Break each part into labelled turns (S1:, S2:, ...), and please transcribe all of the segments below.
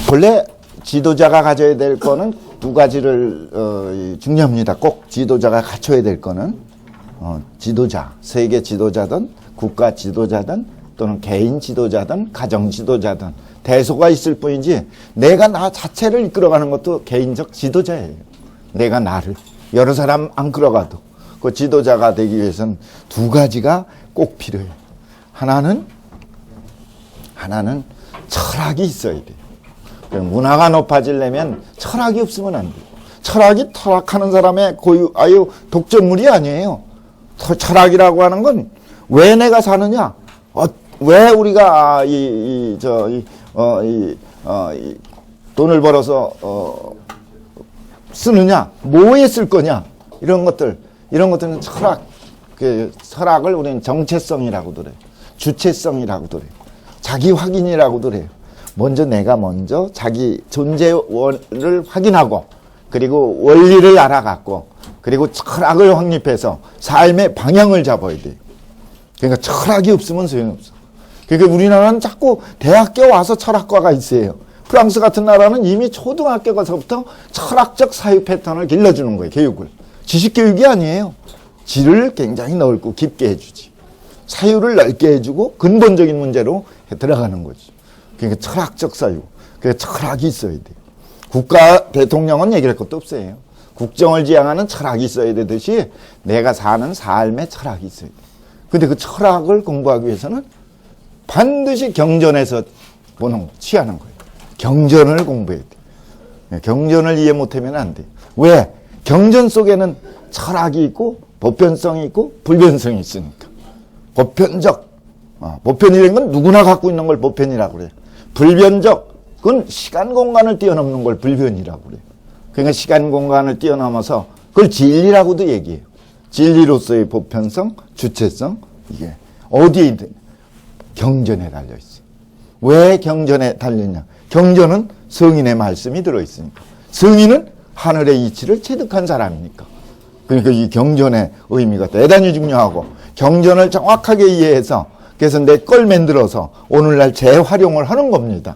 S1: 본래 지도자가 가져야 될 거는 두 가지를 중요합니다. 꼭 지도자가 갖춰야 될 거는 지도자, 세계 지도자든 국가 지도자든 또는 개인 지도자든 가정 지도자든 대소가 있을 뿐이지 내가 나 자체를 이끌어가는 것도 개인적 지도자예요. 내가 나를 여러 사람 안 끌어가도 그 지도자가 되기 위해서는 두 가지가 꼭 필요해요. 하나는 철학이 있어야 돼요. 문화가 높아지려면 철학이 없으면 안 돼요. 철학이 타락하는 사람의 독점물이 아니에요. 철학이라고 하는 건 왜 내가 사느냐? 왜 우리가 돈을 벌어서 쓰느냐? 뭐에 쓸 거냐? 이런 것들은 철학을 우리는 정체성이라고도 그래요. 주체성이라고도 그래요. 자기 확인이라고도 그래요. 내가 먼저 자기 존재를 확인하고 그리고 원리를 알아갖고 그리고 철학을 확립해서 삶의 방향을 잡아야 돼요. 그러니까 철학이 없으면 소용없어. 그러니까 우리나라는 자꾸 대학교 와서 철학과가 있어요. 프랑스 같은 나라는 이미 초등학교 가서부터 철학적 사유 패턴을 길러주는 거예요. 교육을. 지식교육이 아니에요. 질을 굉장히 넓고 깊게 해주지. 사유를 넓게 해주고 근본적인 문제로 들어가는 거지. 그러니까 철학적 사유. 그러니까 철학이 있어야 돼요. 국가 대통령은 얘기할 것도 없어요. 국정을 지향하는 철학이 있어야 되듯이 내가 사는 삶의 철학이 있어야 돼요. 근데 그 철학을 공부하기 위해서는 반드시 경전에서 취하는 거예요. 경전을 공부해야 돼요. 경전을 이해 못하면 안 돼요. 왜? 경전 속에는 철학이 있고 보편성이 있고 불변성이 있으니까. 보편이라는 건 누구나 갖고 있는 걸 보편이라고 그래요. 불변적, 그건 시간 공간을 뛰어넘는 걸 불변이라고 그래요. 그러니까 시간 공간을 뛰어넘어서 그걸 진리라고도 얘기해요. 진리로서의 보편성, 주체성, 이게 어디에 있느냐? 경전에 달려있어요. 왜 경전에 달렸냐? 경전은 성인의 말씀이 들어있으니까. 성인은 하늘의 이치를 체득한 사람이니까. 그러니까 이 경전의 의미가 대단히 중요하고 경전을 정확하게 이해해서 그래서 내 걸 만들어서 오늘날 재활용을 하는 겁니다.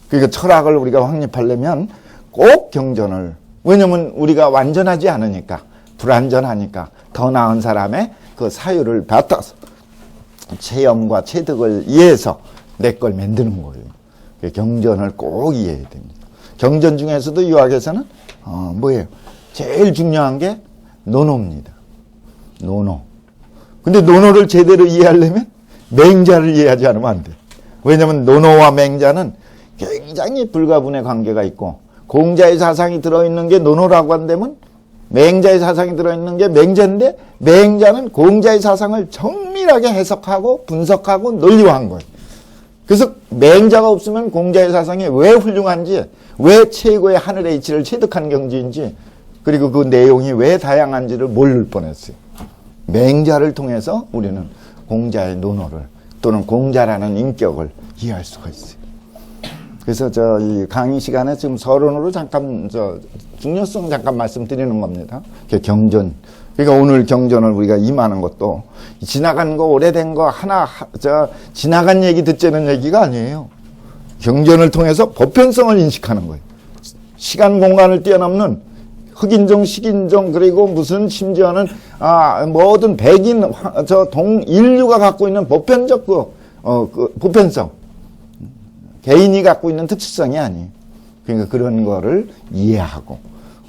S1: 그러니까 철학을 우리가 확립하려면 꼭 경전을, 왜냐면 우리가 완전하지 않으니까, 불완전하니까 더 나은 사람의 그 사유를 받아서 체험과 체득을 이해해서 내 걸 만드는 거예요. 경전을 꼭 이해해야 됩니다. 경전 중에서도 유학에서는 뭐예요? 제일 중요한 게 논어입니다. 논어. 근데 논어를 제대로 이해하려면 맹자를 이해하지 않으면 안 돼요. 왜냐하면 논어와 맹자는 굉장히 불가분의 관계가 있고 공자의 사상이 들어있는 게 논어라고 한다면 맹자의 사상이 들어있는 게 맹자인데 맹자는 공자의 사상을 정밀하게 해석하고 분석하고 논리화한 거예요. 그래서 맹자가 없으면 공자의 사상이 왜 훌륭한지, 왜 최고의 하늘의 이치를 체득한 경지인지, 그리고 그 내용이 왜 다양한지를 모를 뻔했어요. 맹자를 통해서 우리는 공자의 논어를 또는 공자라는 인격을 이해할 수가 있어요. 그래서 이 강의 시간에 지금 서론으로 잠깐 중요성 잠깐 말씀드리는 겁니다. 경전. 그러니까 오늘 경전을 우리가 임하는 것도 지나간 거 오래된 거 지나간 얘기 듣자는 얘기가 아니에요. 경전을 통해서 보편성을 인식하는 거예요. 시간 공간을 뛰어넘는 흑인종, 식인종, 그리고 무슨 심지어는 모든 백인, 인류가 갖고 있는 보편적 보편성. 개인이 갖고 있는 특수성이 아니에요. 그러니까 그런 거를 이해하고,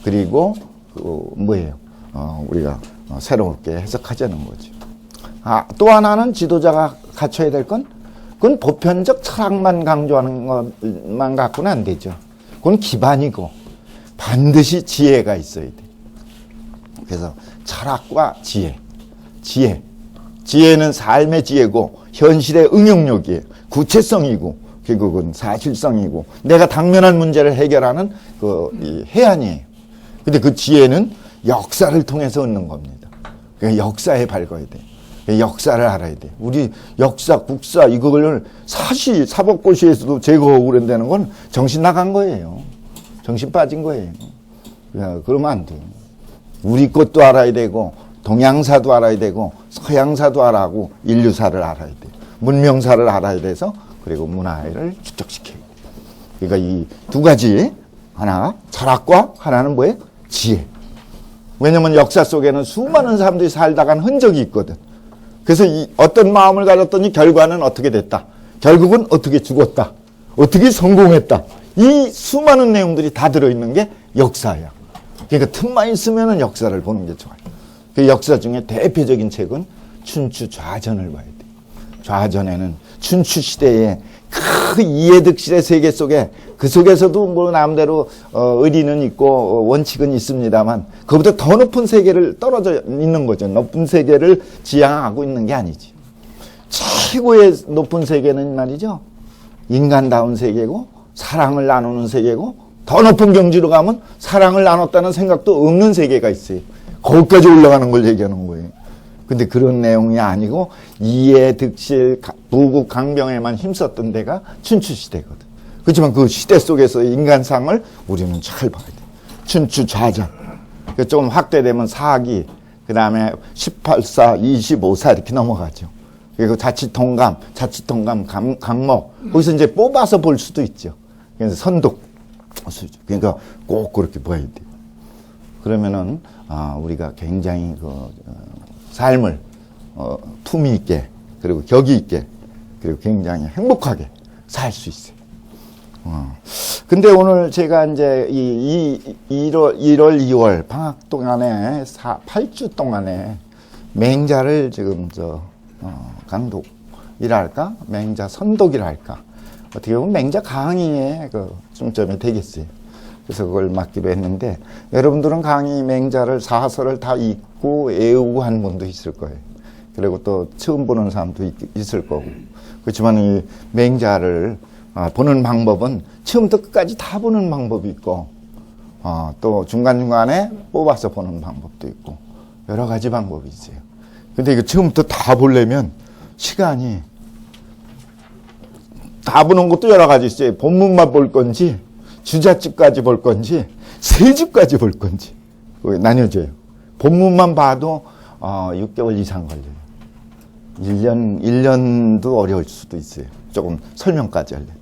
S1: 그리고, 우리가 새롭게 해석하자는 거죠. 또 하나는 지도자가 갖춰야 될 건, 그건 보편적 철학만 강조하는 것만 갖고는 안 되죠. 그건 기반이고, 반드시 지혜가 있어야 돼. 그래서 철학과 지혜. 지혜는 삶의 지혜고, 현실의 응용력이에요. 구체성이고, 결국은 사실성이고 내가 당면한 문제를 해결하는 이 해안이에요. 근데 그 지혜는 역사를 통해서 얻는 겁니다. 그러니까 역사에 밝아야 돼. 역사를 알아야 돼. 우리 역사, 국사 이거를 사법고시에서도 제거하고 그런다는 건 정신 나간 거예요. 정신 빠진 거예요. 그러면 안 돼요. 우리 것도 알아야 되고 동양사도 알아야 되고 서양사도 알아고 인류사를 알아야 돼요. 문명사를 알아야 돼서 그리고 문화를 축적시켜요. 그러니까 이 두 가지, 하나 철학과 하나는 뭐예요? 지혜. 왜냐면 역사 속에는 수많은 사람들이 살다간 흔적이 있거든. 그래서 어떤 마음을 가졌더니 결과는 어떻게 됐다. 결국은 어떻게 죽었다. 어떻게 성공했다. 이 수많은 내용들이 다 들어있는 게 역사야. 그러니까 틈만 있으면 역사를 보는 게 좋아요. 그 역사 중에 대표적인 책은 춘추 좌전을 봐야 돼. 좌전에는 춘추 시대의 그 이해득실의 세계 속에 그 속에서도 뭐 나름대로 의리는 있고 원칙은 있습니다만 그보다 더 높은 세계를 떨어져 있는 거죠. 높은 세계를 지향하고 있는 게 아니지. 최고의 높은 세계는 말이죠. 인간다운 세계고 사랑을 나누는 세계고 더 높은 경지로 가면 사랑을 나눴다는 생각도 없는 세계가 있어요. 거기까지 올라가는 걸 얘기하는 거예요. 근데 그런 내용이 아니고 이해득실 부국 강병에만 힘썼던 데가 춘추시대거든. 그렇지만 그 시대 속에서 인간상을 우리는 잘 봐야 돼. 춘추 좌전. 좀 확대되면 사기, 그 다음에 18사, 25사 이렇게 넘어가죠. 그리고 자치통감, 강목. 거기서 이제 뽑아서 볼 수도 있죠. 그래서 선독. 그러니까 꼭 그렇게 봐야 돼. 그러면은, 우리가 굉장히 삶을 품위 있게 그리고 격이 있게 그리고 굉장히 행복하게 살 수 있어요. 근데 오늘 제가 이제 1월, 2월 방학 동안에 8주 동안에 맹자를 지금 강독이랄까 맹자 선독이랄까 어떻게 보면 맹자 강의의 그 중점이 되겠어요. 그래서 그걸 맡기로 했는데 여러분들은 강의 맹자를 사설을 다 읽고 외우고 한 분도 있을 거예요. 그리고 또 처음 보는 사람도 있을 거고. 그렇지만 이 맹자를 보는 방법은 처음부터 끝까지 다 보는 방법이 있고 또 중간중간에 뽑아서 보는 방법도 있고 여러 가지 방법이 있어요. 근데 이거 처음부터 다 보려면 시간이 다 보는 것도 여러 가지 있어요. 본문만 볼 건지 주자집까지 볼 건지 세주까지 볼 건지 나뉘어져요. 본문만 봐도 6개월 이상 걸려요. 1년도 어려울 수도 있어요. 조금 설명까지 하려면.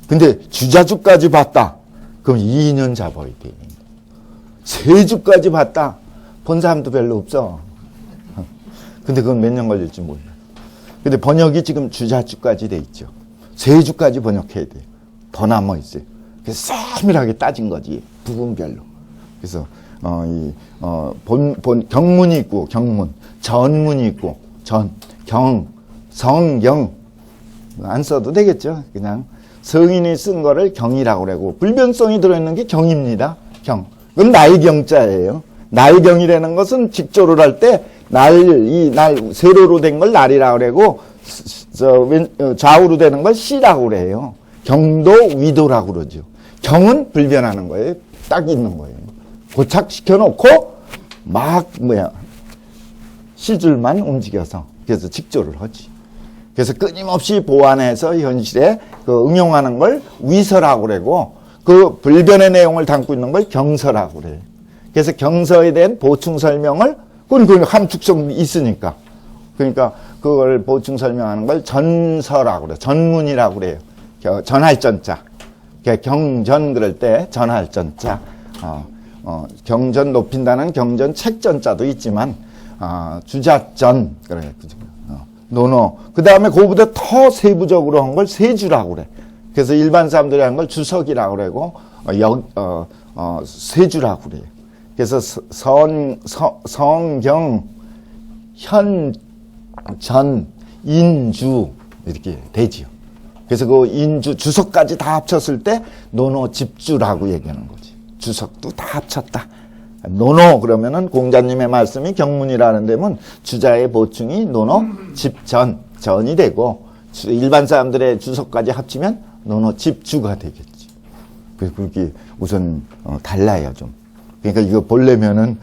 S1: 근데 주자주까지 봤다. 그럼 2년 잡아야 돼. 세주까지 봤다. 본 사람도 별로 없어. 근데 그건 몇 년 걸릴지 몰라요. 근데 번역이 지금 주자주까지 돼 있죠. 세주까지 번역해야 돼요. 더 남아 있어요. 그래서 세밀하게 따진 거지. 부분별로. 그래서 경문이 있고 경문, 전문이 있고 성경 안 써도 되겠죠. 그냥 성인이 쓴 거를 경이라고 그러고 불변성이 들어있는 게 경입니다. 경. 그건 날경자예요. 날경이라는 것은 직조를 할 때 세로로 된 걸 날이라고 그러고 좌우로 되는 걸 시라고 그래요. 경도 위도라고 그러죠. 경은 불변하는 거예요. 딱 있는 거예요. 고착시켜 놓고 시줄만 움직여서 그래서 직조를 하지. 그래서 끊임없이 보완해서 현실에 응용하는 걸 위서라고 그러고 그 불변의 내용을 담고 있는 걸 경서라고 그래요. 그래서 경서에 대한 보충 설명을 그건 함축성이 있으니까 그러니까 그걸 보충 설명하는 걸 전서라고 그래요. 전문이라고 그래요. 전할 전자. 경전 그럴 때 전할 전자. 경전 높인다는 경전 책전자도 있지만 주자전 그래. 노노. 그 다음에 그거보다 더 세부적으로 한 걸 세주라고 그래. 그래서 일반 사람들이 하는 걸 주석이라고 그러고 세주라고 그래요. 그래서 성경, 현, 전, 인주 이렇게 되지요. 그래서 그 인주 주석까지 다 합쳤을 때 노노 집주라고 얘기하는 거지. 주석도 다 합쳤다. 노노 그러면은 공자님의 말씀이 경문이라는 데면 주자의 보충이 노노 집전 전이 되고 일반 사람들의 주석까지 합치면 노노 집주가 되겠지. 그래서 그렇게 우선 달라요 좀. 그러니까 이거 보려면은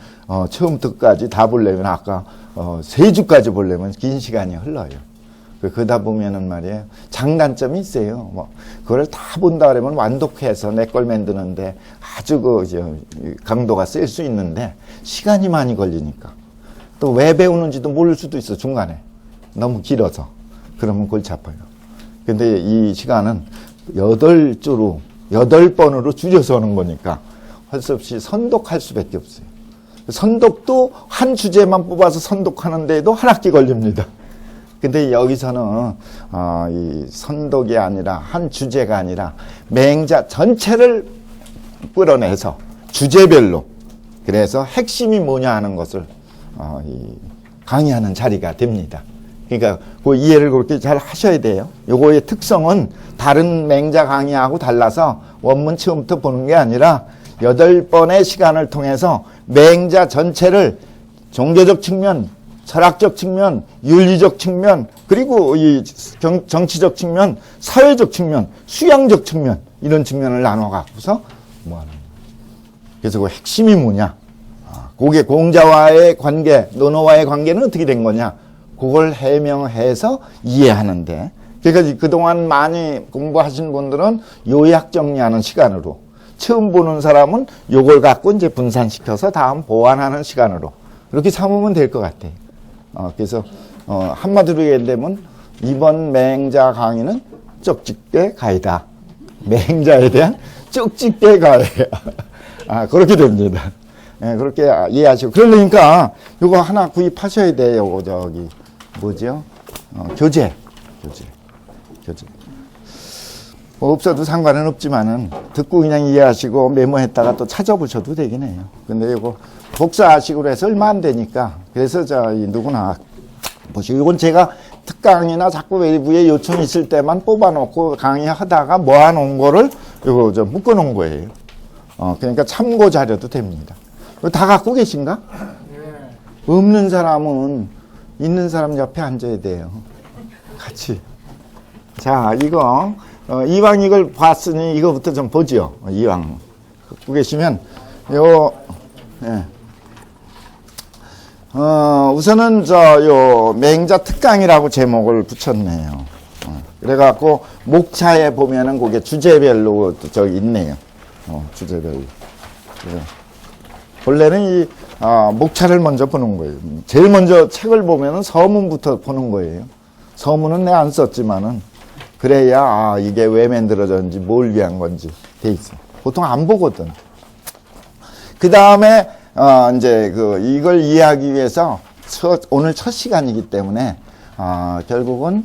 S1: 처음부터 끝까지 다 보려면 아까 세 주까지 보려면 긴 시간이 흘러요. 그러다 보면은 말이에요. 장단점이 있어요. 그걸 다 본다 그러면 완독해서 내 걸 만드는데 아주 강도가 셀 수 있는데 시간이 많이 걸리니까. 또 왜 배우는지도 모를 수도 있어, 중간에. 너무 길어서. 그러면 골치 아파요. 근데 이 시간은 8주로 8번으로 줄여서 하는 거니까 할 수 없이 선독할 수밖에 없어요. 선독도 한 주제만 뽑아서 선독하는데도 한 학기 걸립니다. 근데 여기서는 이 선독이 아니라 한 주제가 아니라 맹자 전체를 끌어내서 주제별로, 그래서 핵심이 뭐냐 하는 것을 강의하는 자리가 됩니다. 그러니까 그 이해를 그렇게 잘 하셔야 돼요. 요거의 특성은 다른 맹자 강의하고 달라서 원문 처음부터 보는 게 아니라 8번의 시간을 통해서 맹자 전체를 종교적 측면, 철학적 측면, 윤리적 측면, 그리고 이 정치적 측면, 사회적 측면, 수양적 측면, 이런 측면을 나눠 갖고서 뭐 하는 거예요. 그래서 그 핵심이 뭐냐? 그게 공자와의 관계, 논어와의 관계는 어떻게 된 거냐? 그걸 해명해서 이해하는데, 그러니까 그동안 많이 공부하신 분들은 요약 정리하는 시간으로, 처음 보는 사람은 요걸 갖고 이제 분산시켜서 다음 보완하는 시간으로 이렇게 삼으면 될 것 같아요. 그래서 한마디로 얘기하면 이번 맹자 강의는 쪽집게 가이다. 맹자에 대한 쪽집게 가이다. 그렇게 됩니다. 네, 그렇게 이해하시고. 그러니까 요거 하나 구입하셔야 돼요. 요거 저기 뭐죠? 교재. 뭐 없어도 상관은 없지만은 듣고 그냥 이해하시고 메모했다가 또 찾아보셔도 되긴 해요. 근데 이거 복사하시고 해서 얼마 안 되니까, 그래서 누구나 보시고, 이건 제가 특강이나 자꾸 외부에 요청이 있을 때만 뽑아놓고 강의하다가 모아놓은 거를 이거 좀 묶어놓은 거예요. 그러니까 참고 자료도 됩니다. 다 갖고 계신가? 없는 사람은 있는 사람 옆에 앉아야 돼요. 같이. 자, 이거 이왕 이걸 봤으니 이거부터 좀 보죠. 이왕 갖고 계시면 예. 우선은 요 맹자 특강이라고 제목을 붙였네요. 그래갖고 목차에 보면은 그게 주제별로 저기 있네요. 주제별로. 그래. 원래는 이 목차를 먼저 보는 거예요. 제일 먼저 책을 보면은 서문부터 보는 거예요. 서문은 내가 안 썼지만은 그래야 이게 왜 만들어졌는지 뭘 위한 건지 돼 있어. 보통 안 보거든. 그 다음에 이제 이걸 이해하기 위해서 오늘 첫 시간이기 때문에 결국은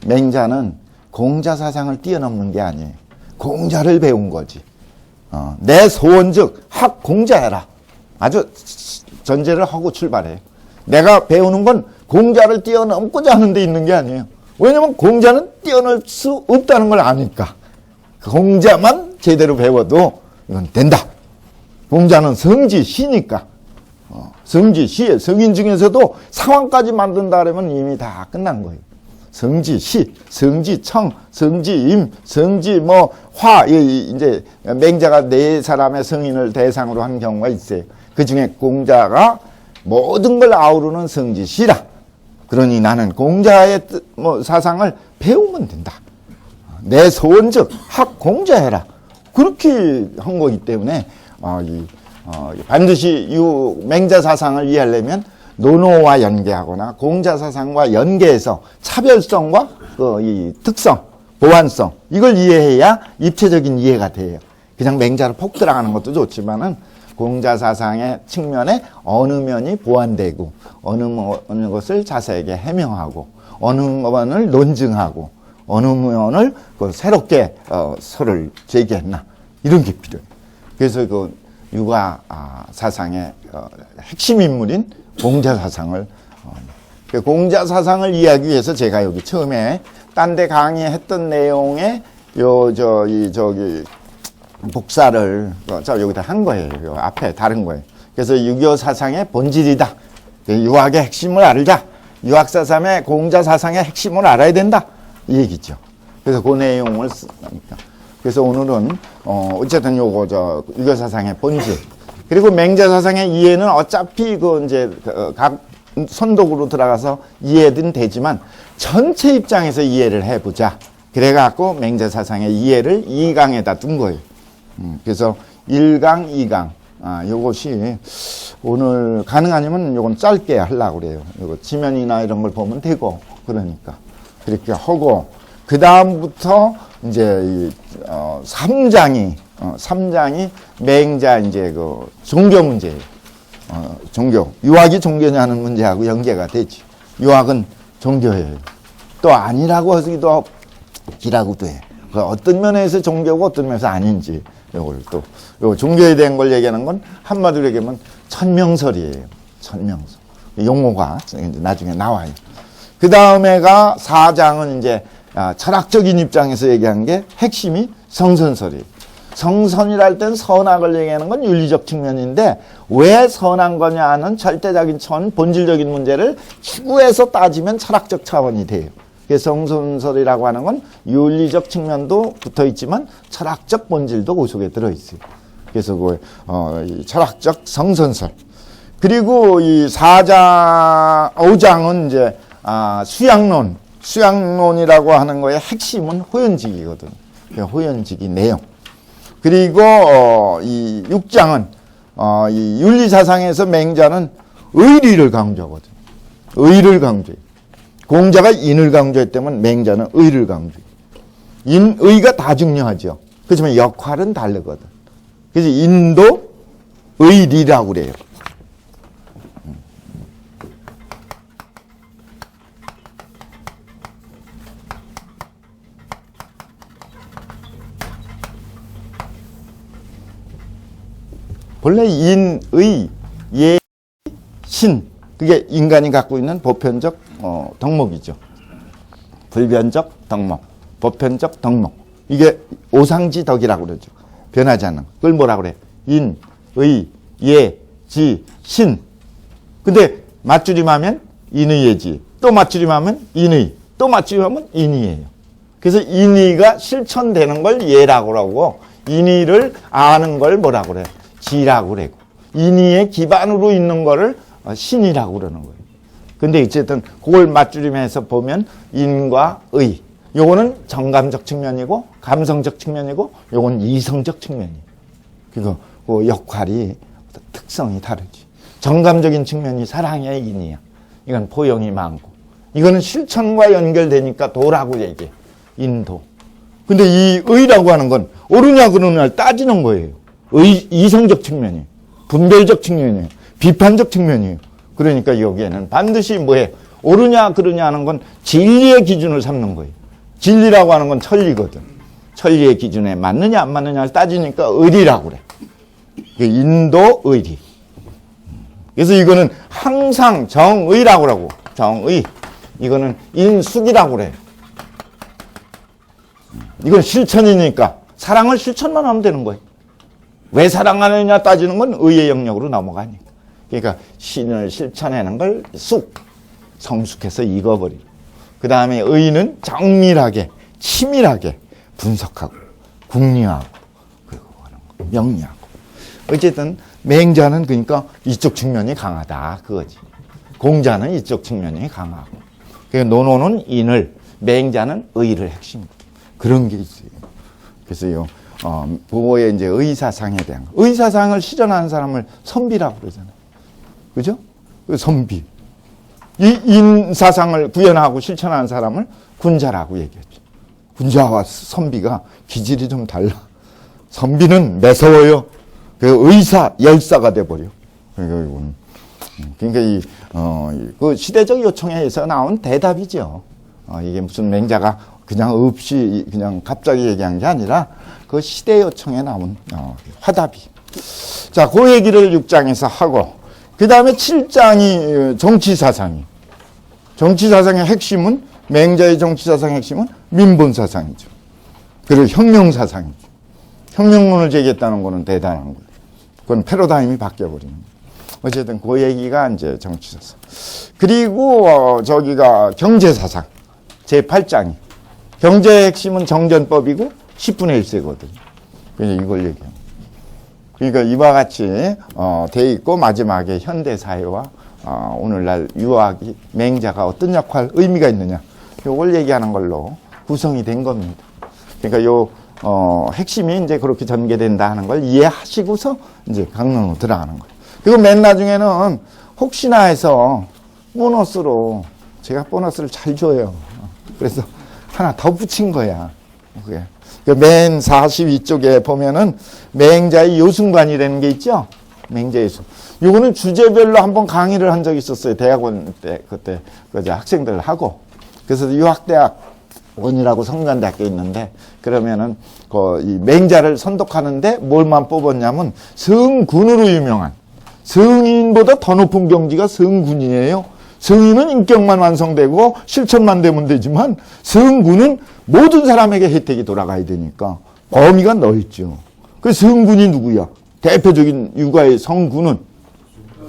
S1: 맹자는 공자 사상을 뛰어넘는 게 아니에요. 공자를 배운 거지. 내 소원즉 학 공자해라. 아주 전제를 하고 출발해요. 내가 배우는 건 공자를 뛰어넘고자 하는 데 있는 게 아니에요. 왜냐면 공자는 뛰어넘을 수 없다는 걸 아니까. 공자만 제대로 배워도 이건 된다. 공자는 성지시니까. 성지시, 성인 중에서도 상황까지 만든다 그러면 이미 다 끝난 거예요. 성지시, 성지청, 성지임, 화, 이제 맹자가 4사람의 성인을 대상으로 한 경우가 있어요. 그 중에 공자가 모든 걸 아우르는 성지시라. 그러니 나는 공자의 사상을 배우면 된다. 내 소원즉 학 공자해라. 그렇게 한 거기 때문에 반드시 이 맹자 사상을 이해하려면 논어와 연계하거나 공자 사상과 연계해서 차별성과 이 특성, 보완성, 이걸 이해해야 입체적인 이해가 돼요. 그냥 맹자로 폭 들어가는 것도 좋지만은 공자 사상의 측면에 어느 면이 보완되고 어느 것을 자세하게 해명하고 어느 면을 논증하고 어느 면을 새롭게 설을 제기했나, 이런 게 필요해요. 그래서 유가 사상의 핵심 인물인 공자 사상을 공자 사상을 이해하기 위해서 제가 여기 처음에 딴 데 강의했던 내용의 저기 복사를 여기다 한 거예요. 요 앞에 다른 거예요. 그래서 유교 사상의 본질이다. 유학의 핵심을 알자. 유학 사상의 공자 사상의 핵심을 알아야 된다. 이 얘기죠. 그래서 그 내용을 쓰니까. 그래서 오늘은 어쨌든 요거 유교 사상의 본질, 그리고 맹자 사상의 이해는 어차피 이제 각 선독으로 들어가서 이해는 되지만 전체 입장에서 이해를 해보자. 그래갖고 맹자 사상의 이해를 2강에다 둔 거예요. 그래서 1강, 2강. 요것이 오늘 가능하면 요건 짧게 하려고 그래요. 요거 지면이나 이런 걸 보면 되고, 그러니까. 그렇게 하고, 그 다음부터 이제 이 3장이 맹자 이제 그 종교 문제예요. 종교. 유학이 종교냐는 문제하고 연계가 되지. 유학은 종교예요. 또 아니라고 하기도 기라고도 해. 그 어떤 면에서 종교고 어떤 면에서 아닌지 요걸 또 요 종교에 대한 걸 얘기하는 건 한마디로 얘기하면 천명설이에요. 천명설. 용어가 이제 나중에 나와요. 그 다음에가 4장은 이제 철학적인 입장에서 얘기한 게 핵심이 성선설이에요. 성선이랄 땐 선악을 얘기하는 건 윤리적 측면인데 왜 선한 거냐 하는 절대적인 본질적인 문제를 추구해서 따지면 철학적 차원이 돼요. 그래서 성선설이라고 하는 건 윤리적 측면도 붙어 있지만 철학적 본질도 그 속에 들어 있어요. 그래서 이 철학적 성선설. 그리고 이 5장은 이제 수양론이라고 하는 거의 핵심은 호연직이거든. 호연직이 내용. 그리고 이 6장은 이 윤리사상에서 맹자는 의리를 강조하거든. 의를 강조해. 공자가 인을 강조했다면 맹자는 의를 강조해. 의가 다 중요하죠. 그렇지만 역할은 다르거든. 그래서 인도 의리라고 그래요. 본래 인, 의, 예, 신 그게 인간이 갖고 있는 보편적 덕목이죠. 불변적 덕목, 보편적 덕목. 이게 오상지덕이라고 그러죠. 변하지 않는 거. 그걸 뭐라고 그래? 인, 의, 예, 지, 신. 근데 맞줄임하면 인의예지. 또 맞줄임하면 인의. 또 맞줄임하면 인의예요. 그래서 인의가 실천되는 걸 예라고 하고 인의를 아는 걸 뭐라고 그래? 지라고 그래고 인의의 기반으로 있는 거를 신이라고 그러는 거예요. 근데 어쨌든 그걸 맞추림해서 보면 인과 의 요거는 정감적 측면이고 감성적 측면이고 요건 이성적 측면이에요. 그리고 그 역할이 특성이 다르지. 정감적인 측면이 사랑의 인이야. 이건 포용이 많고 이거는 실천과 연결되니까 도라고 얘기해. 인도. 근데 이 의라고 하는 건 옳으냐 그르냐를 따지는 거예요. 이성적 측면이에요. 분별적 측면이에요. 비판적 측면이에요. 그러니까 여기에는 반드시 뭐예요? 옳으냐 그르냐 하는 건 진리의 기준을 삼는 거예요. 진리라고 하는 건 천리거든. 천리의 기준에 맞느냐 안 맞느냐를 따지니까 의리라고 그래. 인도 의리. 그래서 이거는 항상 정의라고 그러고 정의. 이거는 인숙이라고 그래. 이건 실천이니까 사랑을 실천만 하면 되는 거예요. 왜 사랑하느냐 따지는 건 의의 영역으로 넘어가니까. 그러니까 신을 실천하는 걸 성숙해서 익어버리고. 그 다음에 의는 정밀하게, 치밀하게 분석하고, 궁리하고, 그리고 하는 거, 명리하고. 어쨌든 맹자는 그러니까 이쪽 측면이 강하다 그거지. 공자는 이쪽 측면이 강하고. 그러니까 노노는 인을, 맹자는 의를 핵심. 그런 게 있어요. 그래서요. 그거에 이제 의사상에 대한 거. 의사상을 실현하는 사람을 선비라고 그러잖아요. 그죠? 선비. 이 인사상을 구현하고 실천하는 사람을 군자라고 얘기했죠. 군자와 선비가 기질이 좀 달라. 선비는 매서워요. 그 의사, 열사가 돼버려. 그러니까 그 시대적 요청에 의해서 나온 대답이죠. 이게 무슨 맹자가 그냥 없이 그냥 갑자기 얘기한 게 아니라 그 시대 요청에 나온 화답이. 자, 그 얘기를 6장에서 하고 그 다음에 7장이 정치사상이. 정치사상의 핵심은 맹자의 정치사상의 핵심은 민본사상이죠. 그리고 혁명사상이죠. 혁명론을 제기했다는 거는 대단한 거예요. 그건 패러다임이 바뀌어버리는 거예요. 어쨌든 그 얘기가 이제 정치사상. 그리고 저기가 경제사상 제8장이. 경제의 핵심은 정전법이고 10분의 1세거든요. 그래서 이걸 얘기해요. 그러니까 이와 같이 돼 있고 마지막에 현대사회와 오늘날 유학이 맹자가 어떤 역할, 의미가 있느냐 이걸 얘기하는 걸로 구성이 된 겁니다. 그러니까 요 핵심이 이제 그렇게 전개된다 하는 걸 이해하시고서 이제 강론으로 들어가는 거예요. 그리고 맨 나중에는 혹시나 해서 보너스로 제가 보너스를 잘 줘요. 그래서 하나 더 붙인 거야. 그게. 맨 42쪽에 보면은 맹자의 요순관이라는 게 있죠? 맹자의 요순. 요거는 주제별로 한번 강의를 한 적이 있었어요. 대학원 때, 그때, 학생들 하고. 그래서 유학대학원이라고 성간대학교 있는데, 그러면은, 이 맹자를 선독하는데 뭘만 뽑았냐면, 성군으로 유명한, 성인보다 더 높은 경지가 성군이에요. 성인은 인격만 완성되고 실천만 되면 되지만 성군은 모든 사람에게 혜택이 돌아가야 되니까 범위가 넓죠. 그 성군이 누구야? 대표적인 육아의 성군은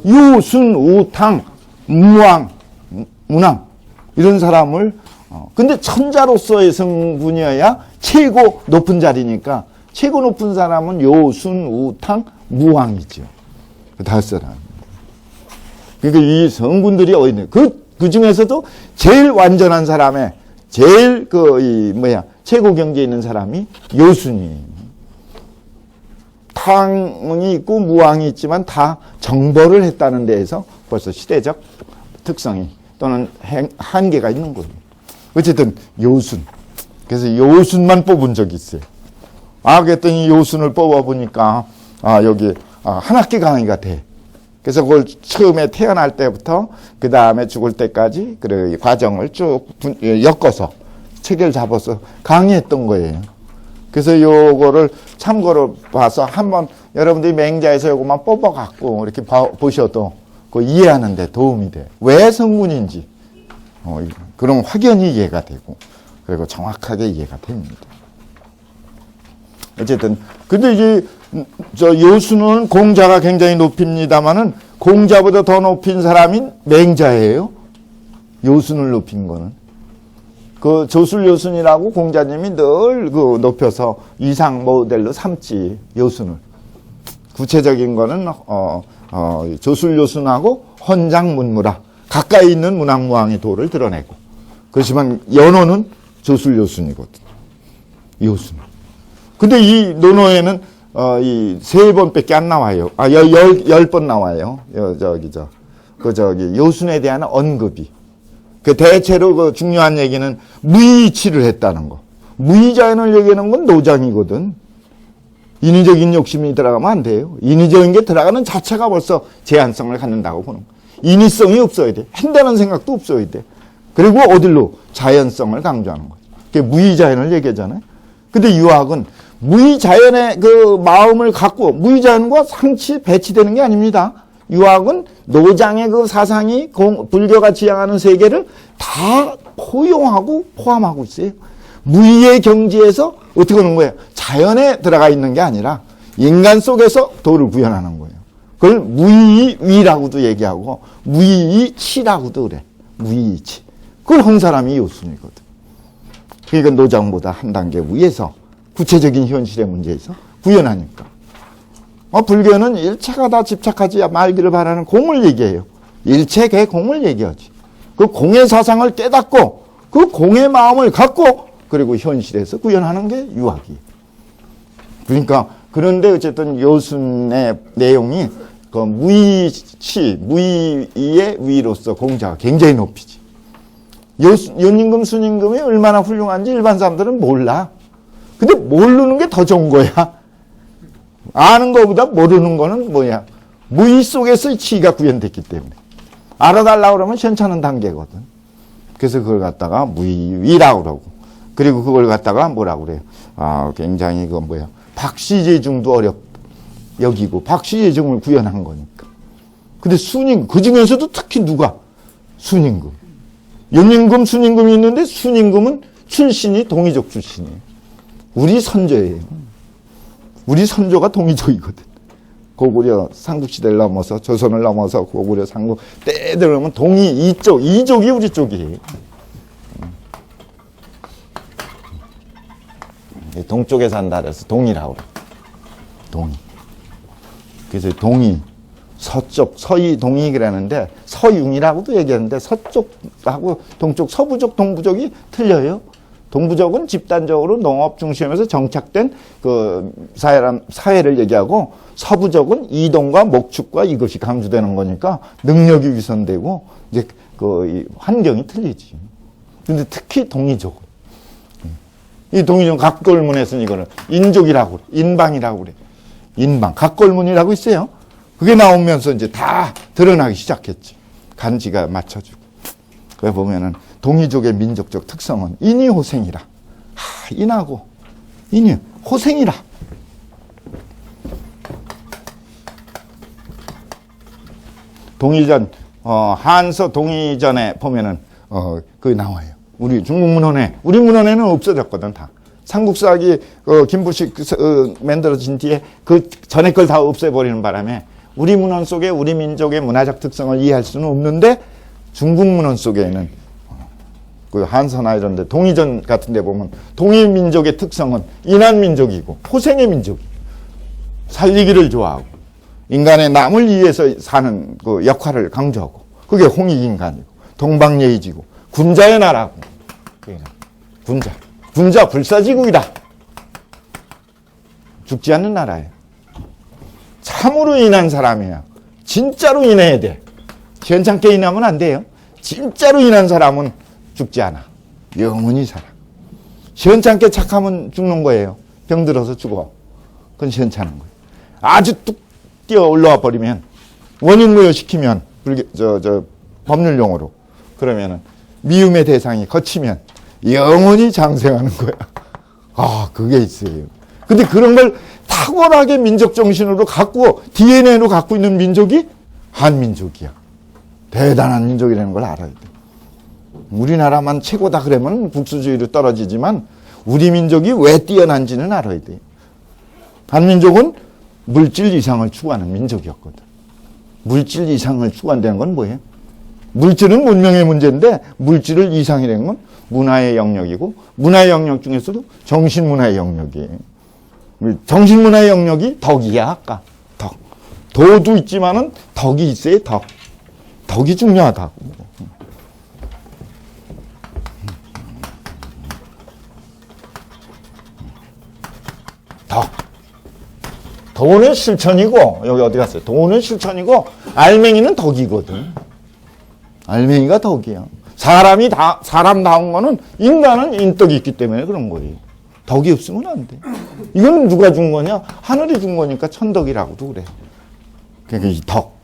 S1: 유순, 우탕, 무왕, 문왕 이런 사람을 근데 천자로서의 성군이어야 최고 높은 자리니까 최고 높은 사람은 요순, 우탕, 무왕이죠. 그 다섯 사람. 그러니까 이 성군들이 어디 있는, 그 중에서도 제일 완전한 사람의, 제일 최고 경지에 있는 사람이 요순이에요. 탕이 있고 무왕이 있지만 다 정벌을 했다는 데에서 벌써 시대적 특성이 또는 한계가 있는 거예요. 어쨌든 요순. 그래서 요순만 뽑은 적이 있어요. 그랬더니 요순을 뽑아보니까, 여기, 한 학기 강의가 돼. 그래서 그걸 처음에 태어날 때부터 그 다음에 죽을 때까지 그 과정을 쭉 엮어서 체계를 잡아서 강의했던 거예요. 그래서 요거를 참고로 봐서 한번 여러분들이 맹자에서 요것만 뽑아갖고 이렇게 보셔도 그 이해하는 데 도움이 돼. 왜 성군인지 그런 확연히 이해가 되고 그리고 정확하게 이해가 됩니다. 어쨌든 근데 이제 요수는 공자가 굉장히 높입니다만은 공자보다 더 높인 사람이 맹자예요. 요순을 높인 거는. 그 조술요순이라고 공자님이 늘 높여서 이상 모델로 삼지, 요순을. 구체적인 거는, 조술요순하고 헌장문무라. 가까이 있는 문학무왕의 도를 드러내고. 그렇지만 연호는 조술요순이거든. 요순. 근데 이 논어에는 이 3번밖에 안 나와요. 10번 나와요. 요순에 대한 언급이. 대체로 중요한 얘기는 무의치를 했다는 거. 무의자연을 얘기하는 건 노장이거든. 인위적인 욕심이 들어가면 안 돼요. 인위적인 게 들어가는 자체가 벌써 제한성을 갖는다고 보는 거. 인위성이 없어야 돼. 한다는 생각도 없어야 돼. 그리고 어딜로? 자연성을 강조하는 거죠. 그게 무의자연을 얘기하잖아요. 근데 유학은 무의자연의 그 마음을 갖고 무의자연과 상치 배치되는 게 아닙니다. 유학은 노장의 그 사상이 불교가 지향하는 세계를 다 포용하고 포함하고 있어요. 무의의 경지에서 어떻게 하는 거예요? 자연에 들어가 있는 게 아니라 인간 속에서 도를 구현하는 거예요. 그걸 무의위라고도 얘기하고 무의치라고도 그래. 무의치. 그걸 한 사람이 요순이거든. 그러니까 노장보다 한 단계 위에서 구체적인 현실의 문제에서 구현하니까. 불교는 일체가 다 집착하지 말기를 바라는 공을 얘기해요. 일체의 공을 얘기하지. 그 공의 사상을 깨닫고 그 공의 마음을 갖고 그리고 현실에서 구현하는 게 유학이에요. 그러니까 그런데 어쨌든 요순의 내용이 그 무의의 위로서 공자가 굉장히 높이지. 연임금, 순임금이 얼마나 훌륭한지 일반 사람들은 몰라. 근데 모르는 게 더 좋은 거야. 아는 것보다 모르는 거는 뭐야? 무의 속에서 치가 구현됐기 때문에. 알아달라고 그러면 현찮은 단계거든. 그래서 그걸 갖다가 무의위라고 그러고. 그리고 그걸 갖다가 뭐라고 그래요? 굉장히 박시제중도 여기고, 박시제중을 구현한 거니까. 근데 순임금, 그 중에서도 특히 누가? 순임금. 연임금, 순임금이 있는데 순임금은 출신이 동이족 출신이에요. 우리 선조예요. 우리 선조가 동이족이거든. 고구려 삼국시대를 넘어서 조선을 넘어서 고구려 삼국 때 들어오면 동이 이족이 우리 쪽이에요. 동쪽에 산다 그래서 동이라고 그래. 동이. 그래서 동이, 서쪽, 서이 동이 그러는데 서융이라고도 얘기하는데 서쪽하고 동쪽, 서부족, 동부족이 틀려요. 동부족은 집단적으로 농업 중심에서 정착된 그 사회를 얘기하고 서부족은 이동과 목축과 이것이 강조되는 거니까 능력이 위선되고 이제 그 환경이 틀리지. 근데 특히 동이족은 이 동의정 각골문에 쓴 이거를 인족이라고 그래. 인방이라고 그래. 인방. 각골문이라고 있어요. 그게 나오면서 이제 다 드러나기 시작했지. 간지가 맞춰주고. 그래 보면은 동이족의 민족적 특성은 인이호생이라. 인하고 인이 호생이라. 동의전 한서 동의전에 보면은 그게 나와요. 우리 중국 문헌에 우리 문헌에는 없어졌거든 다. 삼국사기 김부식 만들어진 뒤에 그 전에 걸 다 없애버리는 바람에 우리 문헌 속에 우리 민족의 문화적 특성을 이해할 수는 없는데 중국 문헌 속에는 그 한서나 이런 데 동의전 같은 데 보면 동의 민족의 특성은 인한 민족이고 포생의 민족이 살리기를 좋아하고 인간의 남을 위해서 사는 그 역할을 강조하고 그게 홍익인간이고 동방예의지고 군자의 나라고 군자 불사지국이다. 죽지 않는 나라예요. 참으로 인한 사람이야. 진짜로 인해야 돼. 시원찮게 인하면 안 돼요. 진짜로 인한 사람은 죽지 않아. 영원히 살아. 시원찮게 착하면 죽는 거예요. 병들어서 죽어. 그건 시원찮은 거예요. 아주 뚝 뛰어 올라와 버리면 원인무효시키면 법률용어로 그러면은 미움의 대상이 거치면 영원히 장생하는 거야. 그게 있어요. 근데 그런 걸 탁월하게 민족 정신으로 갖고 DNA로 갖고 있는 민족이 한민족이야. 대단한 민족이라는 걸 알아야 돼. 우리나라만 최고다 그러면 국수주의로 떨어지지만 우리 민족이 왜 뛰어난지는 알아야 돼. 한민족은 물질 이상을 추구하는 민족이었거든. 물질 이상을 추구한다는 건 뭐예요? 물질은 문명의 문제인데 물질을 이상이라는 건 문화의 영역이고 문화의 영역 중에서도 정신문화의 영역이에요. 정신문화의 영역이 덕이야. 아까 덕. 도도 있지만은 덕이 있어야 덕. 덕이 중요하다고. 덕. 도는 실천이고 여기 어디 갔어요? 도는 실천이고 알맹이는 덕이거든. 알맹이가 덕이야. 사람다운 거는 인간은 인덕이 있기 때문에 그런 거예요. 덕이 없으면 안 돼. 이거는 누가 준 거냐? 하늘이 준 거니까 천덕이라고도 그래. 그러니까 이 덕.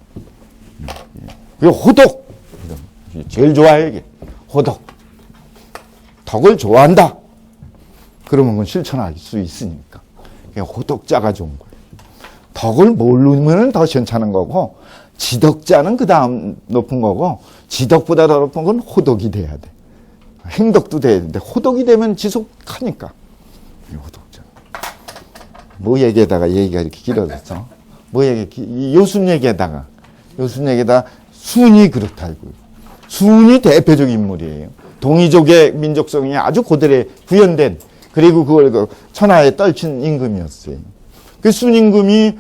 S1: 그리고 호덕. 제일 좋아해 이게. 호덕. 덕을 좋아한다. 그러면 그건 실천할 수 있으니까. 호덕자가 좋은 거예요. 덕을 모르면 더 괜찮은 거고 지덕자는 그 다음 높은 거고 지덕보다 더 높은 건 호덕이 돼야 돼. 행덕도 돼야 되는데 호덕이 되면 지속하니까. 호덕자. 뭐 얘기하다가 얘기가 이렇게 길어졌어. 요순 얘기하다가 순이 그렇다 이거. 순이 대표적 인물이에요. 동이족의 민족성이 아주 고대에 구현된 그리고 그걸 천하에 떨친 임금이었어요. 그 순임금이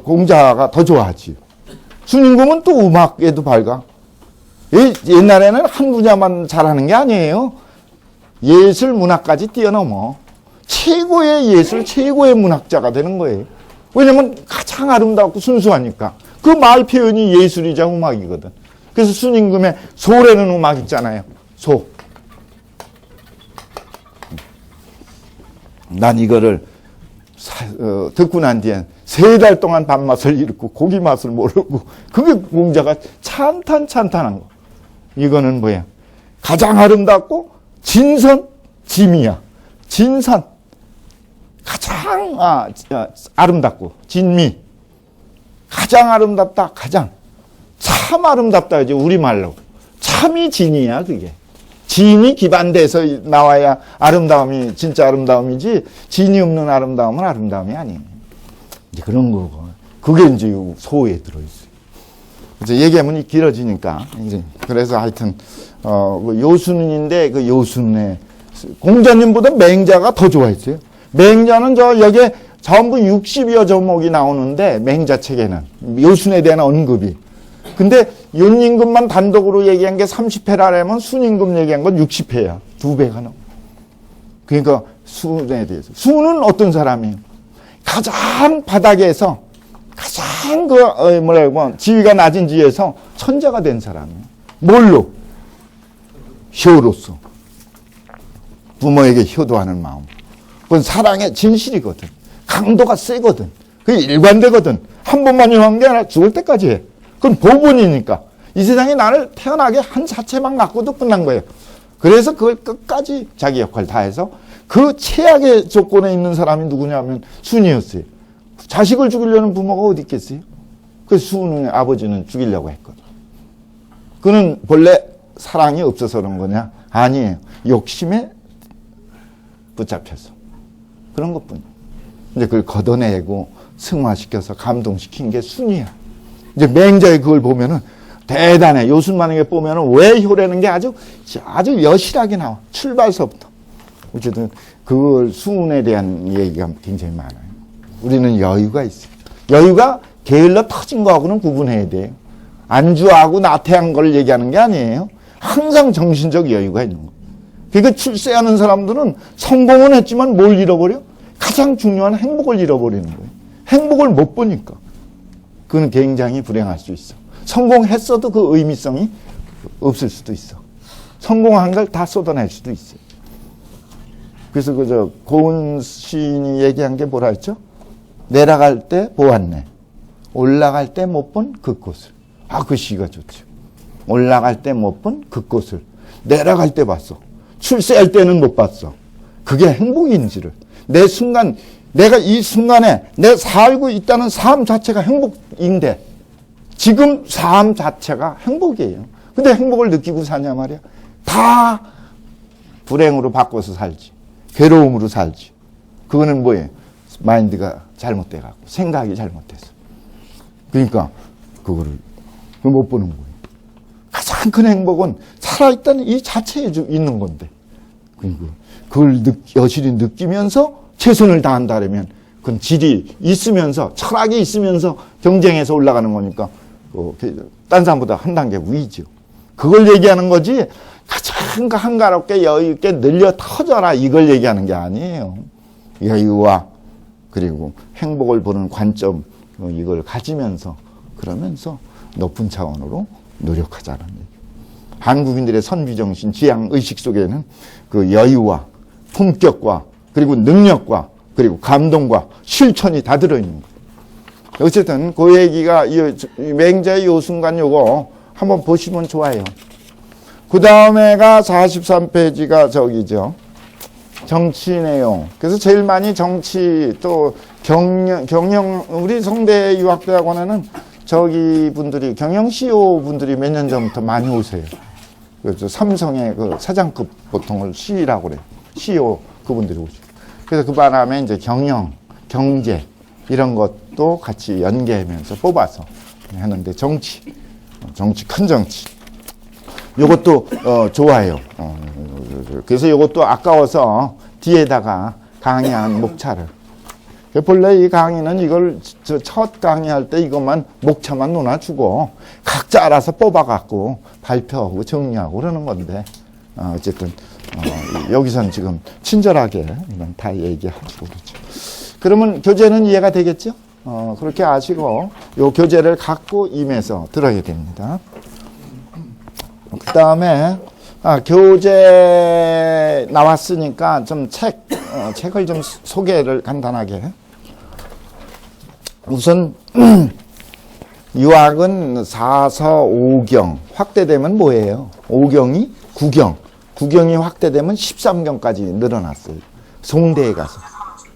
S1: 공자가 더 좋아하지. 순임금은 또 음악에도 밝아. 옛날에는 한 분야만 잘하는 게 아니에요. 예술 문학까지 뛰어넘어. 최고의 예술, 최고의 문학자가 되는 거예요. 왜냐면 가장 아름답고 순수하니까. 그 말 표현이 예술이자 음악이거든. 그래서 순임금의 소라는 음악 있잖아요. 소. 난 이거를 듣고 난 뒤엔 3달 동안 밥맛을 잃고 고기 맛을 모르고 그게 공자가 찬탄한 거. 이거는 뭐야? 가장 아름답고 진선 짐이야. 진선 가장 아름답고 진미 가장 아름답다. 가장 참 아름답다 이제 우리말로 참이 진이야 그게. 진이 기반돼서 나와야 아름다움이 진짜 아름다움이지 진이 없는 아름다움은 아름다움이 아니에요. 이제 그런 거고 그게 이제 소에 들어있어요. 이제 얘기하면 길어지니까 이제 그래서 하여튼 요순인데 그 요순에 공자님보다 맹자가 더 좋아했어요. 맹자는 여기에 전부 60여 조목이 나오는데 맹자 책에는 요순에 대한 언급이. 근데 윤임금만 단독으로 얘기한 게 30회라면 순임금 얘기한 건 60회야. 2배가 넘어. 그러니까 순에 대해서. 순은 어떤 사람이에요? 가장 바닥에서 가장 지위가 낮은 지에서 천자가 된 사람이에요. 뭘로? 효로서 부모에게 효도하는 마음. 그건 사랑의 진실이거든. 강도가 세거든. 그게 일관되거든. 한 번만 요한 게 아니라 죽을 때까지 해. 그건 보분이니까. 이 세상에 나를 태어나게 한 자체만 갖고도 끝난 거예요. 그래서 그걸 끝까지 자기 역할을 다해서 그 최악의 조건에 있는 사람이 누구냐면 순이었어요. 자식을 죽이려는 부모가 어디 있겠어요? 그 순의 아버지는 죽이려고 했거든. 그는 본래 사랑이 없어서 그런 거냐? 아니에요. 욕심에 붙잡혀서. 그런 것뿐이에요. 이제 그걸 걷어내고 승화시켜서 감동시킨 게 순이야. 이제 맹자의 그걸 보면은 대단해. 요순만에게 보면은 왜 효라는 게 아주 여실하게 나와. 출발서부터. 어쨌든 그걸 순에 대한 얘기가 굉장히 많아요. 우리는 여유가 있어요. 여유가 게을러 터진 거하고는 구분해야 돼요. 안주하고 나태한 걸 얘기하는 게 아니에요. 항상 정신적 여유가 있는 거예요. 그러니까 출세하는 사람들은 성공은 했지만 뭘 잃어버려? 가장 중요한 행복을 잃어버리는 거예요. 행복을 못 보니까. 그건 굉장히 불행할 수 있어. 성공했어도 그 의미성이 없을 수도 있어. 성공한 걸 다 쏟아낼 수도 있어요. 그래서 고은 시인이 얘기한 게 뭐라 했죠? 내려갈 때 보았네. 올라갈 때 못 본 그곳을. 그 시가 좋죠. 올라갈 때 못 본 그곳을. 내려갈 때 봤어. 출세할 때는 못 봤어. 그게 행복인지를. 내가 이 순간에 내가 살고 있다는 삶 자체가 행복인데 지금 삶 자체가 행복이에요. 근데 행복을 느끼고 사냐 말이야. 다 불행으로 바꿔서 살지. 괴로움으로 살지. 그거는 뭐예요? 마인드가 잘못돼갖고 생각이 잘못돼서. 그러니까 그거를 못 보는 거예요. 가장 큰 행복은 살아있다는 이 자체에 있는 건데. 그걸 여실히 느끼면서 최선을 다한다면 그건 질이 있으면서 철학이 있으면서 경쟁해서 올라가는 거니까 딴 사람보다 한 단계 위죠. 그걸 얘기하는 거지 가장 한가롭게 여유있게 늘려 터져라 이걸 얘기하는 게 아니에요. 여유와 그리고 행복을 보는 관점 이걸 가지면서 그러면서 높은 차원으로 노력하자는 얘기. 한국인들의 선비정신, 지향의식 속에는 그 여유와 품격과 그리고 능력과 그리고 감동과 실천이 다 들어있는 거예요. 어쨌든 그 얘기가 이 맹자의 요 순간 요거 한번 보시면 좋아요. 그 다음에가 43페이지가 저기죠. 정치 내용. 그래서 제일 많이 정치 또 경영 우리 성대 유학대학원에는 저기 분들이 경영 CEO 분들이 몇 년 전부터 많이 오세요. 그래서 삼성의 그 사장급 보통을 CE라고 그래요. CEO 그분들이 오시고. 그래서 그 바람에 이제 경영, 경제 이런 것도 같이 연계하면서 뽑아서 하는데 정치, 큰 정치. 요것도 좋아요. 그래서 요것도 아까워서 뒤에다가 강의한 목차를. 본래 이 강의는 이걸 첫 강의할 때 이것만 목차만 놓아주고 각자 알아서 뽑아갖고 발표하고 정리하고 그러는 건데 어쨌든 여기선 지금 친절하게 다 얘기하고 그렇죠. 그러면 교재는 이해가 되겠죠? 그렇게 아시고 요 교재를 갖고 임해서 들어야 됩니다. 그 다음에 교재 나왔으니까 좀 책을 좀 소개를 간단하게. 우선 유학은 4서 5경 확대되면 뭐예요? 5경이 9경, 9경이 확대되면 13경까지 늘어났어요. 송대에 가서.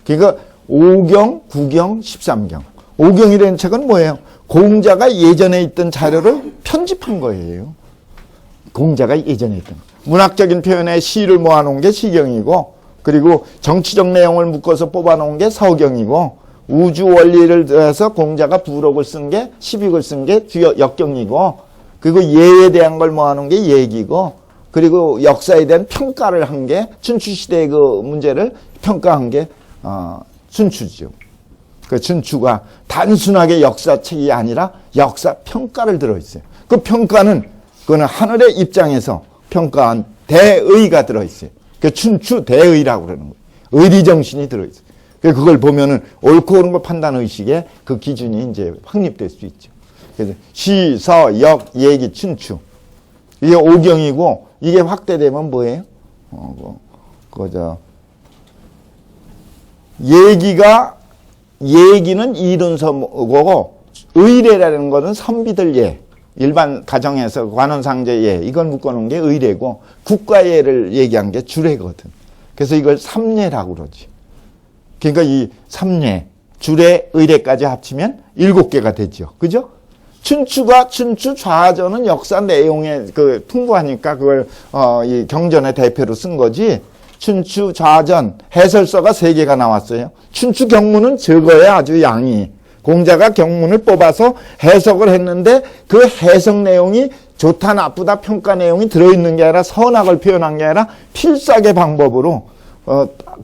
S1: 그러니까 5경, 9경, 13경. 5경이라는 책은 뭐예요? 공자가 예전에 있던 자료를 편집한 거예요. 공자가 예전에 있던 거. 문학적인 표현의 시를 모아놓은 게 시경이고, 그리고 정치적 내용을 묶어서 뽑아놓은 게 서경이고, 우주 원리를 들어서 공자가 부록을 쓴 게, 시빅을 쓴 게 역경이고, 그리고 예에 대한 걸 모아놓은 게 예기고, 그리고 역사에 대한 평가를 한 게, 춘추시대의 그 문제를 평가한 게, 춘추죠. 그 춘추가 단순하게 역사책이 아니라 역사 평가를 들어있어요. 그 평가는, 그거는 하늘의 입장에서 평가한 대의가 들어있어요. 그 춘추 대의라고 그러는 거예요. 의리정신이 들어있어요. 그걸 보면은 옳고 그른 걸 판단의식에 그 기준이 이제 확립될 수 있죠. 그래서 시, 서, 역, 예기, 춘추. 이게 오경이고, 이게 확대되면 뭐예요? 얘기는 이론서고, 의례라는 것은 선비들 예. 일반 가정에서 관원상제 예. 이걸 묶어놓은 게 의례고, 국가예를 얘기한 게 주례거든. 그래서 이걸 삼례라고 그러지. 그러니까 이 삼례, 주례, 의례까지 합치면 7개가 되죠. 그죠? 춘추 좌전은 역사 내용에 풍부하니까 그걸 이 경전의 대표로 쓴 거지. 춘추 좌전 해설서가 3개가 나왔어요. 춘추 경문은 적어야 아주 양이. 공자가 경문을 뽑아서 해석을 했는데 그 해석 내용이 좋다 나쁘다 평가 내용이 들어있는 게 아니라 선악을 표현한 게 아니라 필사의 방법으로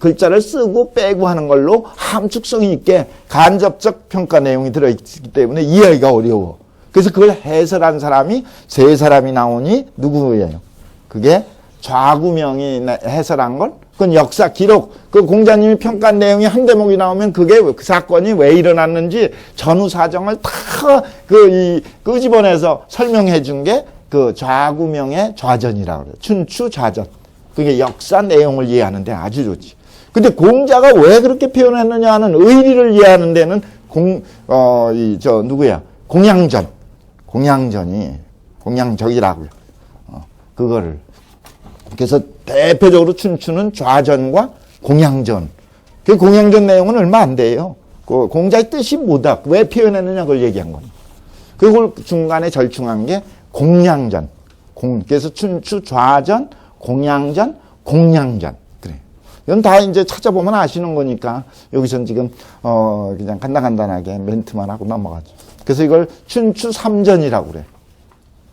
S1: 글자를 쓰고 빼고 하는 걸로 함축성이 있게 간접적 평가 내용이 들어있기 때문에 이해하기가 어려워. 그래서 그걸 해설한 사람이 3사람이 나오니 누구예요? 그게 좌구명이 해설한 걸? 그건 역사 기록. 그 공자님이 평가한 내용이 한 대목이 나오면 그게 그 사건이 왜 일어났는지 전후 사정을 다 끄집어내서 설명해 준 게 그 좌구명의 좌전이라고 그래요. 춘추 좌전. 그게 역사 내용을 이해하는데 아주 좋지. 근데 공자가 왜 그렇게 표현했느냐 하는 의리를 이해하는 데는 공양적이라고요. 그거를. 그래서 대표적으로 춘추는 좌전과 공양전. 그 공양전 내용은 얼마 안 돼요. 그 공자의 뜻이 뭐다. 왜 표현했느냐 그걸 얘기한 거예요. 그걸 중간에 절충한 게 공양전. 그래서 춘추 좌전, 공양전, 공양전. 그래. 이건 다 이제 찾아보면 아시는 거니까 여기선 지금 그냥 간단하게 멘트만 하고 넘어가죠. 그래서 이걸 춘추 삼전이라고 그래.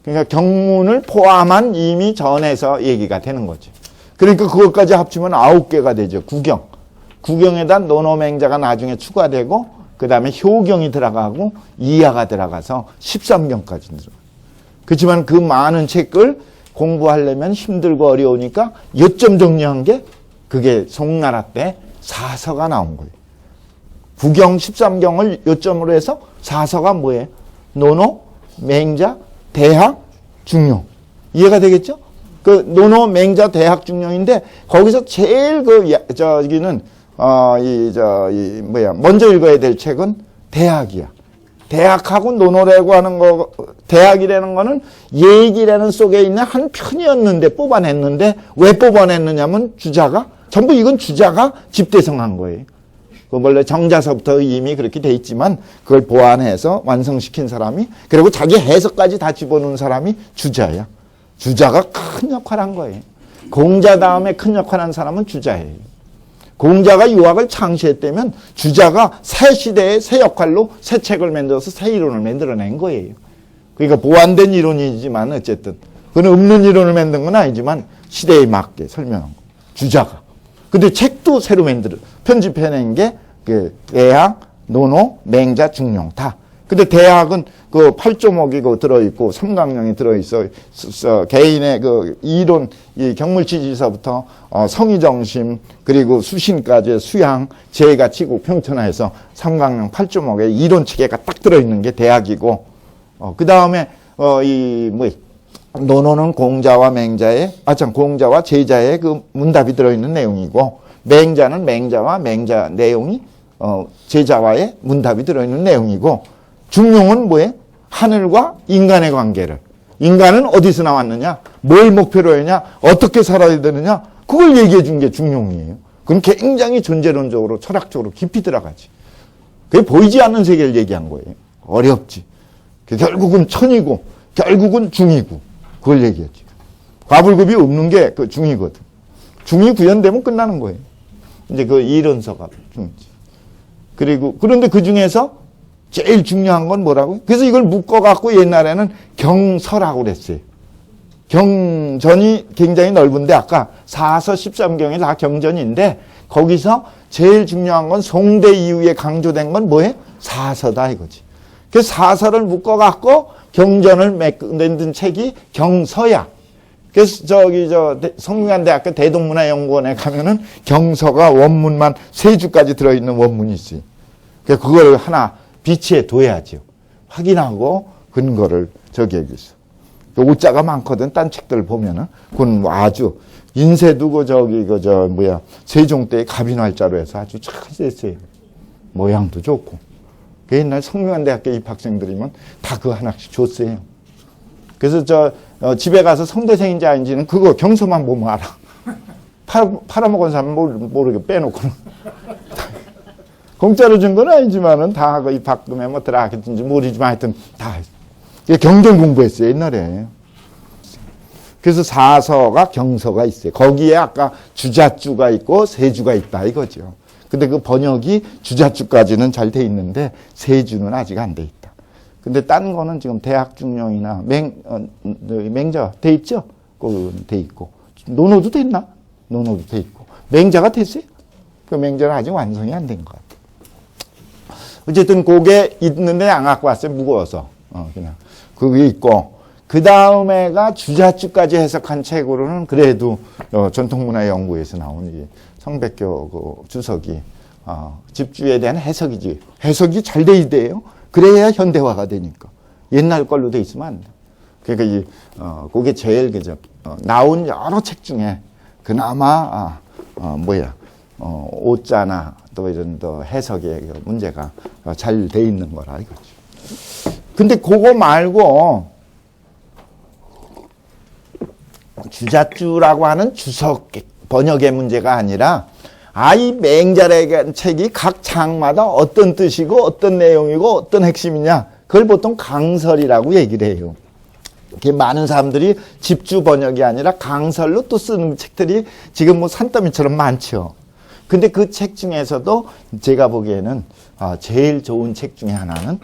S1: 그러니까 경문을 포함한 이미 전에서 얘기가 되는 거지. 그러니까 그것까지 합치면 9개가 되죠. 구경. 구경에다 노노맹자가 나중에 추가되고 그 다음에 효경이 들어가고 이하가 들어가서 13경까지 들어가요. 그렇지만 그 많은 책을 공부하려면 힘들고 어려우니까 요점 정리한 게 그게 송나라 때 사서가 나온 거예요. 구경 13경을 요점으로 해서 사서가 뭐예요? 노노, 맹자, 대학, 중용. 이해가 되겠죠? 그 노노, 맹자, 대학, 중용인데 거기서 제일 먼저 읽어야 될 책은 대학이야. 대학하고 노노라고 하는 거, 대학이라는 거는 얘기라는 속에 있는 한 편이었는데 뽑아냈는데 왜 뽑아냈느냐면 전부 이건 주자가 집대성한 거예요. 그 원래 정자서부터 이미 그렇게 돼 있지만 그걸 보완해서 완성시킨 사람이 그리고 자기 해석까지 다 집어넣은 사람이 주자야. 주자가 큰 역할을 한 거예요. 공자 다음에 큰 역할을 한 사람은 주자예요. 공자가 유학을 창시했다면 주자가 새 시대의 새 역할로 새 책을 만들어서 새 이론을 만들어낸 거예요. 그러니까 보완된 이론이지만 어쨌든 그건 없는 이론을 만든 건 아니지만 시대에 맞게 설명한 거. 주자가. 근데 책도 새로 편집해낸 게 그 대학, 노노, 맹자, 중용 다. 근데 대학은 그 8조목이 들어있고 삼강령이 들어있어. 개인의 그 이론, 이 경물치지서부터 성의정심 그리고 수신까지의 수양, 재가치국 평천하에서 삼강령 8조목에 이론 체계가 딱 들어있는 게 대학이고, 그 다음에 노노는 공자와 공자와 제자의 그 문답이 들어있는 내용이고, 맹자는 맹자와 맹자 내용이 제자와의 문답이 들어있는 내용이고, 중용은 뭐예요? 하늘과 인간의 관계를. 인간은 어디서 나왔느냐? 뭘 목표로 했냐? 어떻게 살아야 되느냐? 그걸 얘기해 준 게 중용이에요. 그럼 굉장히 존재론적으로 철학적으로 깊이 들어가지. 그게 보이지 않는 세계를 얘기한 거예요. 어렵지. 결국은 천이고 결국은 중이고 그걸 얘기했지. 과불급이 없는 게 그 중이거든. 중이 구현되면 끝나는 거예요. 이제 그 이론서가 중이지. 그런데 그 중에서 제일 중요한 건 뭐라고요? 그래서 이걸 묶어갖고 옛날에는 경서라고 그랬어요. 경전이 굉장히 넓은데 아까 사서 13경이 다 경전인데 거기서 제일 중요한 건 송대 이후에 강조된 건 뭐예요? 사서다 이거지. 그래서 사서를 묶어갖고 경전을 만든 책이 경서야. 그래서 성균관대학교 대동문화연구원에 가면은 경서가 원문만 3주까지 들어있는 원문이 있어요. 그래서 그걸 하나 비치해 둬야죠. 확인하고 근거를 저기하기 위해서. 오자가 많거든. 딴 책들 보면은. 그건 아주, 인쇄도 세종 때 갑인활자로 해서 아주 잘 됐어요. 모양도 좋고. 그 옛날 성균관대학교 입학생들이면 다 그거 하나씩 줬어요. 그래서 집에 가서 성대생인지 아닌지는 그거 경서만 보면 알아. 팔아먹은 사람은 모르게 빼놓고는. 공짜로 준 건 아니지만은 다 그 입학금에 뭐 들어가겠든지 모르지만 하여튼 다 경전 공부했어요, 옛날에. 그래서 사서가 경서가 있어요. 거기에 아까 주자주가 있고 세주가 있다 이거죠. 근데 그 번역이 주자주까지는 잘 돼 있는데 세주는 아직 안 돼 있다. 근데 딴 거는 지금 대학 중용이나 맹자 돼 있죠? 그건 돼 있고. 논어도 됐나? 논어도 돼 있고. 맹자가 됐어요? 그 맹자는 아직 완성이 안 된 것 같아요. 어쨌든 그게 있는데 안 갖고 왔어요. 무거워서. 그냥. 그게 있고. 그 다음에가 주자주까지 해석한 책으로는 그래도 전통문화연구에서 나온 이 성백교 그 주석이 집주에 대한 해석이지. 해석이 잘 돼 있대요. 그래야 현대화가 되니까. 옛날 걸로 돼 있으면 안 돼. 그러니까 그게 제일 나온 여러 책 중에 그나마 오자나 또 이런 해석의 문제가 잘 돼 있는 거라 이거죠. 근데 그거 말고 주자주라고 하는 주석 번역의 문제가 아니라 이 맹자라는 책이 각 장마다 어떤 뜻이고 어떤 내용이고 어떤 핵심이냐 그걸 보통 강설이라고 얘기를 해요. 이렇게 많은 사람들이 집주 번역이 아니라 강설로 또 쓰는 책들이 지금 뭐 산더미처럼 많죠. 근데 그 책 중에서도 제가 보기에는 제일 좋은 책 중에 하나는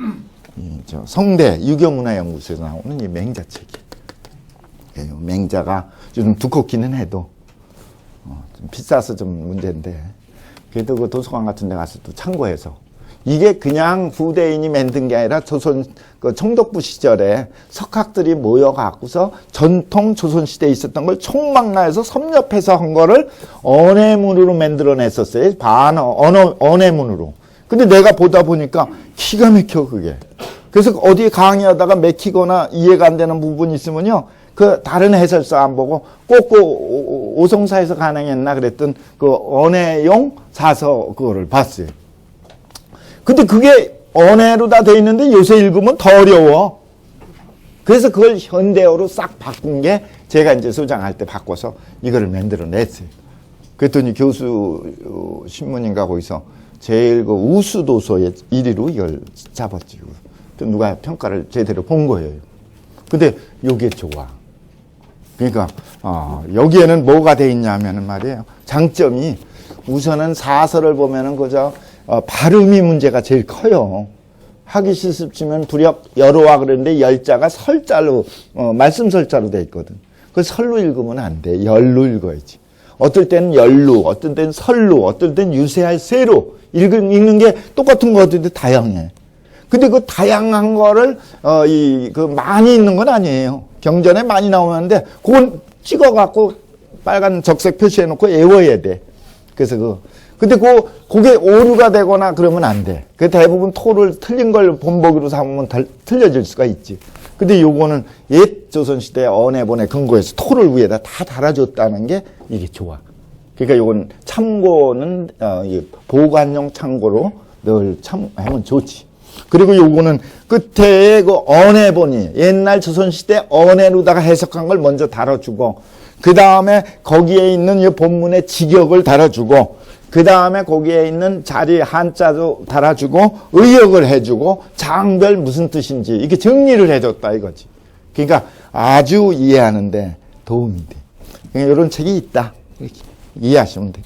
S1: 성대 유교문화연구소에서 나오는 이 맹자 책이에요. 맹자가 좀 두껍기는 해도 좀 비싸서 좀 문제인데 그래도 그 도서관 같은 데 가서 또 참고해서 이게 그냥 후대인이 만든 게 아니라 조선 그 청독부 시절에 석학들이 모여갖고서 전통 조선시대에 있었던 걸 총망라해서 섭렵해서 한 거를 언해문으로 만들어냈었어요. 언해문으로. 근데 내가 보다 보니까 기가 막혀 그게. 그래서 어디 강의하다가 막히거나 이해가 안 되는 부분이 있으면요. 그 다른 해설서 안 보고 꼭 그 오성사에서 가능했나 그랬던 그 언해용 사서 그거를 봤어요. 근데 그게 언해로 다 돼 있는데 요새 읽으면 더 어려워. 그래서 그걸 현대어로 싹 바꾼 게 제가 이제 소장할 때 바꿔서 이거를 만들어냈어요. 그랬더니 교수 신문인가 거기서 제일 그 우수도서의 1위로 이걸 잡았지. 또 누가 평가를 제대로 본 거예요. 근데 요게 좋아. 그러니까 여기에는 뭐가 돼 있냐면은 말이에요. 장점이 우선은 사설을 보면은 그저 발음이 문제가 제일 커요. 하기 실습치면 부력 여로와 그러는데 열자가 설자로 말씀 설자로 돼 있거든. 그 설로 읽으면 안 돼. 열로 읽어야지. 어떨 때는 열로, 어떤 때는 설로, 어떨 때는 유세할 세로 읽는 게 똑같은 거 같은데 다양해. 근데 그 다양한 거를 많이 있는 건 아니에요. 경전에 많이 나오는데 그건 찍어갖고 빨간 적색 표시해놓고 외워야 돼. 그래서 근데 그게 오류가 되거나 그러면 안 돼. 그 대부분 토를 틀린 걸 본보기로 삼으면 틀려질 수가 있지. 근데 요거는 옛 조선시대 언해본에 근거해서 토를 위에다 다 달아줬다는 게 이게 좋아. 그러니까 요건 참고는 보관용 참고로 늘 참하면 좋지. 그리고 요거는 끝에 그 언해본이 옛날 조선시대 언해로다가 해석한 걸 먼저 달아주고 그 다음에 거기에 있는 이 본문의 직역을 달아주고 그 다음에 거기에 있는 자리 한자도 달아주고 의역을 해주고 장별 무슨 뜻인지 이렇게 정리를 해줬다 이거지. 그러니까 아주 이해하는데 도움이 돼. 그러니까 이런 책이 있다. 이렇게 이해하시면 돼.